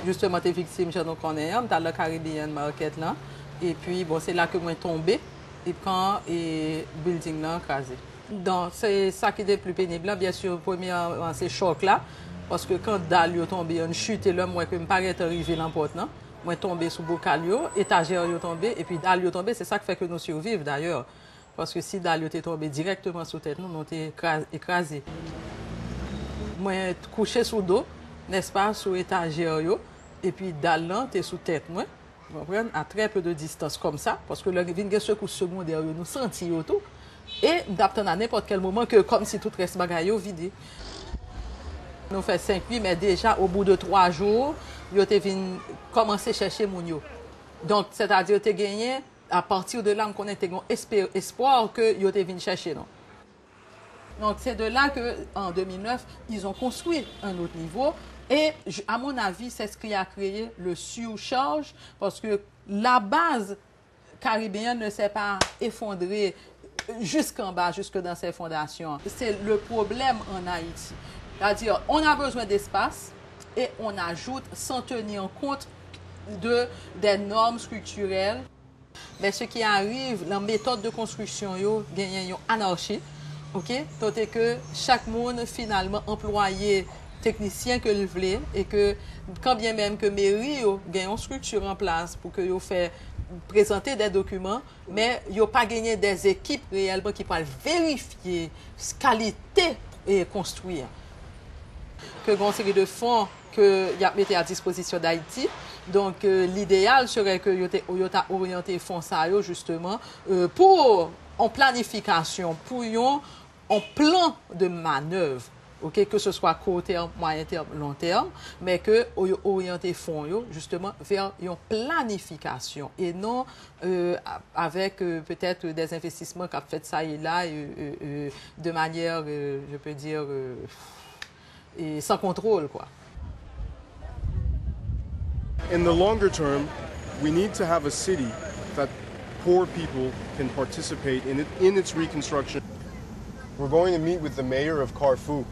justement, t'es victime, je nous connais, dans le Caribbean Market là. Et puis, bon, c'est là que moi tombé. Et quand le building là crasé. Donc, c'est ça qui était plus pénible. Là. Bien sûr, premier, c'est choc là. Parce que quand dalle est tombé, une chute, là, moi, que je ne pas arrivé dans la porte, non? Moi, tombé sous bocal, étagère est tombé, et puis dalle est tombé, c'est ça qui fait que nous survivons d'ailleurs. Parce que si dalle était tombé directement sous tête, nous étions écrasés. Moi, couché sous dos, n'est-ce pas, sous étagère, et puis dalle là, t'es sous tête, moi. Vous comprenez? À très peu de distance comme ça, parce que le vin secousse secondaire, nous sentions tout. Et d'attendre à n'importe quel moment que comme si tout reste bagaille vidé. Nous fait 5-8, mais déjà au bout de 3 jours, ils ont commencé à chercher mon yo. Donc, c'est-à-dire que gagné, à partir de là, on a espoir que ils ont venu chercher. Non? Donc, c'est de là qu'en 2009, ils ont construit un autre niveau. Et à mon avis, c'est ce qui a créé le surcharge, parce que la base caribéenne ne s'est pas effondrée jusqu'en bas, jusque dans ses fondations. C'est le problème en Haïti. C'est-à-dire, on a besoin d'espace et on ajoute sans tenir compte des normes structurelles. Mais ce qui arrive, la méthode de construction, gagne une anarchie. OK? Tant que chaque monde, finalement, employé technicien que le voulait et que quand bien même que mairie gagne une structure en place pour que yo fait présenter des documents, mais yo pas gagné des équipes réellement qui peuvent vérifier qualité et construire. Que une série de fonds que y a mis à disposition d'Haïti. Donc l'idéal serait que yo orienté fonds ça justement pour en planification, pour un plan de manœuvre. Okay, que ce soit court terme, moyen terme, long terme, mais que orienter fonds justement vers une planification et non avec peut-être des investissements qui ont fait ça et là de manière, je peux dire, sans contrôle, quoi. In the longer term, we need to have a city that poor people can participate in its reconstruction. We're going to meet with the mayor of Carrefour.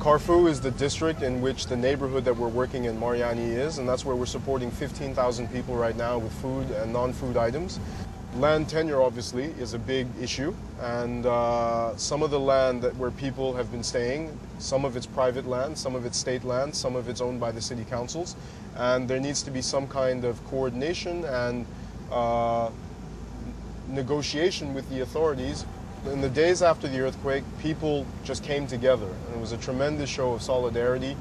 Carrefour is the district in which the neighborhood that we're working in, Mariani, is, and that's where we're supporting 15,000 people right now with food and non-food items. Land tenure, obviously, is a big issue, and some of the land where people have been staying, some of it's private land, some of it's state land, some of it's owned by the city councils, and there needs to be some kind of coordination and negotiation with the authorities. In the days after the earthquake, people just came together, and it was a tremendous show of solidarity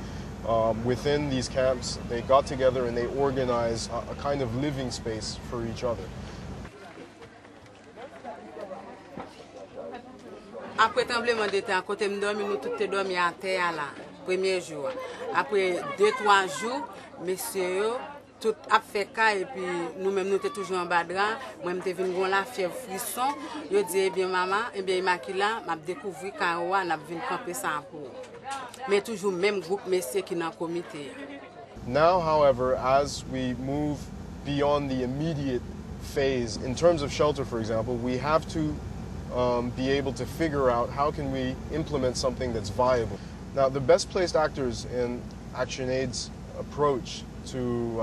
within these camps. They got together and they organized a kind of living space for each other. Après le tremblement de terre, quand nous dormons, nous tous dormis à terre là, premier jour. Après 2-3 jours, messieurs, tout a fait cas et puis nous-mêmes nous étions toujours en bas de rang. Moi je suis venu la fièvre frisson. Je dis eh bien maman, eh bien Makila, m'a découvert Karoa, n'a venu camper ça pour. Mais toujours même groupe messieurs qui dans comité. Now, however, as we move beyond the immediate phase in terms of shelter, for example, we have to be able to figure out how can we implement something that's viable. Now, the best placed actors in ActionAid's approach to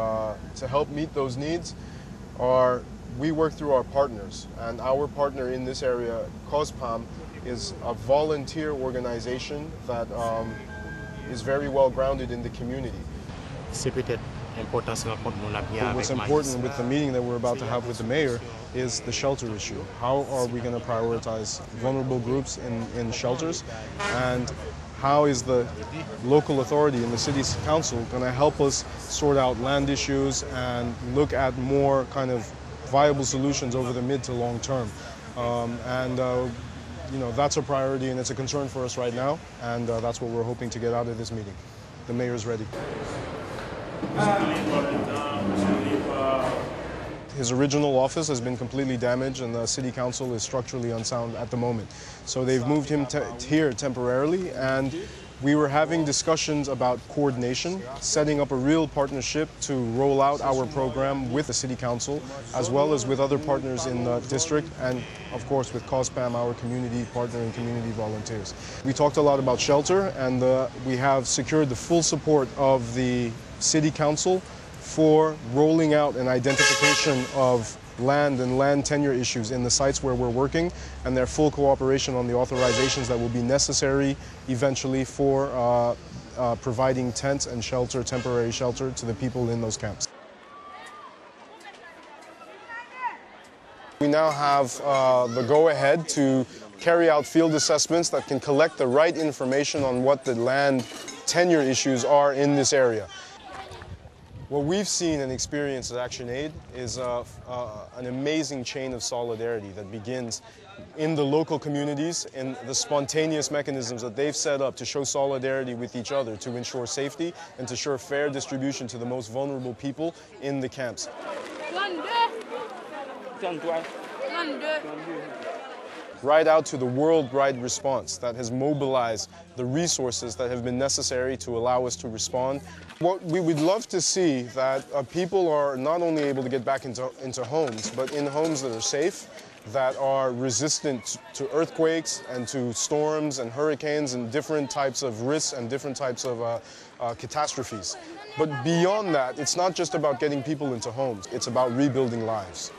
help meet those needs we work through our partners, and our partner in this area, COSPAM, is a volunteer organization that is very well grounded in the community. What's important with the meeting that we're about to have with the mayor is the shelter issue. How are we going to prioritize vulnerable groups in shelters, and how is the local authority and the city's council going to help us sort out land issues and look at more kind of viable solutions over the mid to long term? You know, that's a priority and it's a concern for us right now, and that's what we're hoping to get out of this meeting. The mayor's ready. His original office has been completely damaged and the city council is structurally unsound at the moment. So they've moved him here temporarily, and we were having discussions about coordination, setting up a real partnership to roll out our program with the city council, as well as with other partners in the district, and of course with COSPAM, our community partner and community volunteers. We talked a lot about shelter, and we have secured the full support of the city council for rolling out an identification of land and land tenure issues in the sites where we're working, and their full cooperation on the authorizations that will be necessary eventually for providing tent and shelter, temporary shelter, to the people in those camps. We now have the go-ahead to carry out field assessments that can collect the right information on what the land tenure issues are in this area. What we've seen and experienced at ActionAid is an amazing chain of solidarity that begins in the local communities and the spontaneous mechanisms that they've set up to show solidarity with each other, to ensure safety and to ensure fair distribution to the most vulnerable people in the camps. Right out to the worldwide response that has mobilized the resources that have been necessary to allow us to respond. What we would love to see that people are not only able to get back into homes, but in homes that are safe, that are resistant to earthquakes and to storms and hurricanes and different types of risks and different types of catastrophes. But beyond that, it's not just about getting people into homes, it's about rebuilding lives.